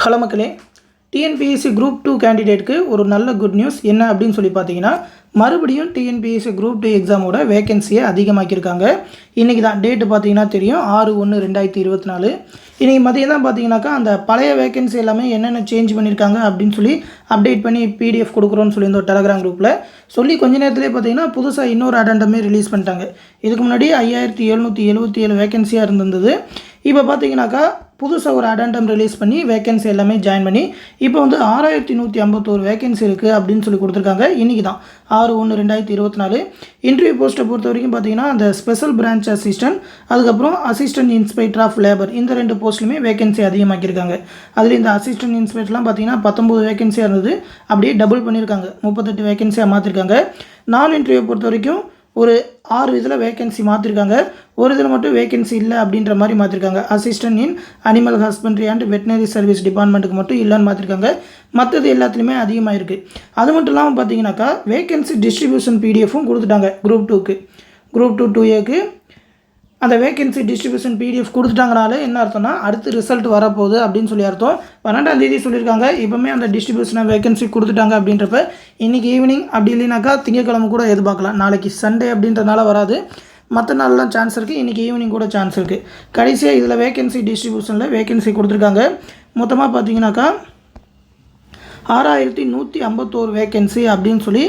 Hello மக்களே, TNPSC group 2 கேண்டிடேட்க்கு ஒரு நல்ல குட் நியூஸ் என்ன அப்படின்னு சொல்லி பார்த்தீங்கன்னா, மறுபடியும் டிஎன்பிஎஸ்சி குரூப் 2 எக்ஸாமோட வேகன்சியை அதிகமாக்கியிருக்காங்க. இன்றைக்கி தான் டேட்டு பார்த்தீங்கன்னா தெரியும், 6/1/2024. இன்றைக்கி மதியம் தான் பார்த்தீங்கன்னாக்கா அந்த பழைய வேகன்சி எல்லாமே என்னென்ன சேஞ்ச் பண்ணியிருக்காங்க அப்படின்னு சொல்லி அப்டேட் பண்ணி பிடிஎஃப் கொடுக்குறோன்னு சொல்லியிருந்தோம் டெலகிராம் குரூப்பில். சொல்லி கொஞ்ச நேரத்திலே பார்த்தீங்கன்னா புதுசாக இன்னொரு அடெண்டமே ரிலீஸ் பண்ணிட்டாங்க. இதுக்கு முன்னாடி 5777 வேகன்சியாக இருந்தது. இப்போ பார்த்தீங்கன்னாக்கா புதுசாக ஒரு அடெண்டம் ரிலீஸ் பண்ணி வேகன்சி எல்லாமே ஜாயின் பண்ணி இப்போ வந்து 6151 வேகன்சி இருக்குது அப்படின்னு சொல்லி கொடுத்துருக்காங்க. இன்றைக்கி தான் 6/1/2024. இன்டர்வியூ போஸ்ட்டை பொறுத்த வரைக்கும் பார்த்தீங்கன்னா அந்த ஸ்பெஷல் பிரான்ச் அசிஸ்டன்ட், அதுக்கப்புறம் அசிஸ்டன்ட் இன்ஸ்பெக்டர் ஆஃப் லேபர், இந்த 2 போஸ்ட்லையுமே வேகன்சி அதிகமாக்கியிருக்காங்க. அதில் இந்த அசிஸ்டன்ட் இன்ஸ்பெக்டர்லாம் பார்த்தீங்கன்னா 19 வேகன்சியாக இருந்தது, அப்படியே டபுள் பண்ணியிருக்காங்க, 38 வேகன்சியாக மாற்றிருக்காங்க. நான் இன்டர்வியூ பொறுத்த வரைக்கும் ஒரு 6 இதில் வேகன்சி மாற்றிருக்காங்க. ஒரு இதில் மட்டும் வேகன்சி இல்லை அப்படின்ற மாதிரி மாற்றிருக்காங்க. Assistant in animal husbandry and veterinary service டிபார்ட்மெண்ட்டுக்கு மட்டும் இல்லைன்னு மாற்றிருக்காங்க. மற்றது எல்லாத்துலேயுமே அதிகமாக இருக்குது. அது மட்டும் இல்லாமல் பார்த்தீங்கன்னாக்கா வேகன்சி டிஸ்ட்ரிபியூஷன் பிடிஎஃப்பும் கொடுத்துட்டாங்க குரூப் 2க்கு. குரூப் 2 2Aக்கு அந்த வேகன்சி டிஸ்ட்ரிபியூஷன் பிடிஎஃப் கொடுத்துட்டாங்கனால என்ன அர்த்தம்னா அடுத்து ரிசல்ட் வரப்போகுது அப்படின்னு சொல்லி அர்த்தம். 12ஆம் தேதி சொல்லியிருக்காங்க. இப்போமே அந்த டிஸ்ட்ரிபியூஷனை வேகன்சி கொடுத்துட்டாங்க அப்படின்றப்ப இன்றைக்கி ஈவினிங் அப்படி இல்லைனாக்கா திங்கட்கிழமை கூட எதிர்பார்க்கலாம். நாளைக்கு சண்டே அப்படின்றனால வராது, மற்ற நாள்லாம் சான்ஸ் இருக்குது. இன்றைக்கி ஈவினிங் கூட சான்ஸ் இருக்குது. கடைசியாக இதில் வேகன்சி டிஸ்ட்ரிபியூஷனில் வேகன்சி கொடுத்துருக்காங்க. மொத்தமாக பார்த்தீங்கன்னாக்கா 6151 வேகன்சி அப்படின்னு சொல்லி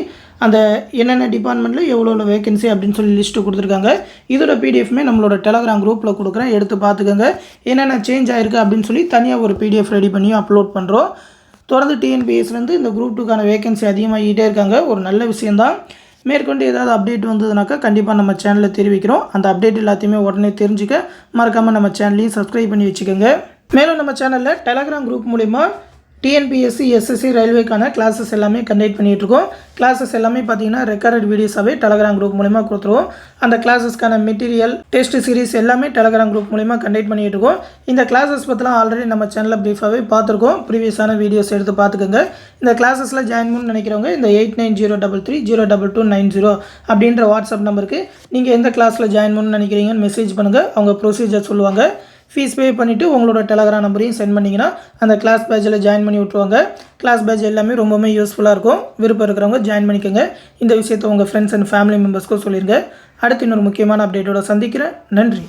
அந்த என்னென்ன டிபார்ட்மெண்ட்டில் எவ்வளோ வேகன்சி அப்படின்னு சொல்லி லிஸ்ட்டு கொடுத்துருக்காங்க. இதோட பிடிஎஃப்மே நம்மளோட டெலகிராம் குரூப்பில் கொடுக்குறேன், எடுத்து பார்த்துக்கோங்க. என்னென்ன சேஞ்ச் ஆகிருக்கு அப்படின்னு சொல்லி தனியாக ஒரு பிடிஎஃப் ரெடி பண்ணி அப்லோட் பண்ணுறோம். தொடர்ந்து டிஎன்பிஎஸ்லேருந்து இந்த குரூப் 2க்கான வேகன்சி அதிகமாகிட்டே இருக்காங்க. ஒரு நல்ல விஷயந்தான். மேற்கொண்டு ஏதாவது அப்டேட் வந்ததுனாக்கா கண்டிப்பாக நம்ம சேனலில் தெரிவிக்கிறோம். அந்த அப்டேட் எல்லாத்தையுமே உடனே தெரிஞ்சுக்க மறக்காமல் நம்ம சேனலையும் சப்ஸ்கிரைப் பண்ணி வச்சுக்கோங்க. மேலும் நம்ம சேனலில் டெலகிராம் குரூப் மூலிமா டிஎன்பிஎஸ்சி எஸ்எஸ்சி ரயில்வேக்கான கிளாஸஸ் எல்லாமே கண்டக்ட் பண்ணிகிட்ருக்கோம். கிளாஸஸ் எல்லாமே பார்த்தீங்கன்னா ரெக்கார்டட் வீடியோஸாகவே டெலகிராம் குரூப் மூலிமா கொடுத்துருவோம். அந்த கிளாஸஸ்க்கான மெட்டீரியல், டெஸ்ட் சீரிஸ் எல்லாமே டெலகிராம் குரூப் மூலிமா கண்டக்ட் பண்ணிகிட்ருக்கோம். இந்த கிளாஸஸ் பற்றிலாம் ஆல்ரெடி நம்ம சேனலில் ப்ரீஃபாகவே பார்த்துருக்கோம். ப்ரீவியஸான வீடியோஸ் எடுத்து பார்த்துக்கோங்க. இந்த கிளாஸஸில் ஜாயின் பண்ணணும்னு நினைக்கிறவங்க இந்த 8903302290 அப்படின்ற வாட்ஸ்அப் நம்பருக்கு நீங்கள் எந்த கிளாஸில் ஜாயின் பண்ணணும்னு நினைக்கிறீங்கன்னு மெசேஜ் பண்ணுங்கள். அவங்க ப்ரொசீஜர் சொல்லுவாங்க. ஃபீஸ் பே பண்ணிவிட்டு உங்களோட டெலகிராம் நம்பரையும் சென்ட் பண்ணிங்கன்னா அந்த கிளாஸ் பேட்சில் ஜாயின் பண்ணி விட்ருவாங்க. கிளாஸ் பேட்ச் எல்லாமே ரொம்பவுமே யூஸ்ஃபுல்லாக இருக்கும். விருப்பம் இருக்கிறவங்க ஜாயின் பண்ணிக்கோங்க. இந்த விஷயத்தை உங்கள் ஃப்ரெண்ட்ஸ் அண்ட் ஃபேமிலி மெம்பர்ஸ்க்கும் சொல்லிடுங்க. அடுத்து இன்னொரு முக்கியமான அப்டேட்டோட சந்திக்கிறேன். நன்றி.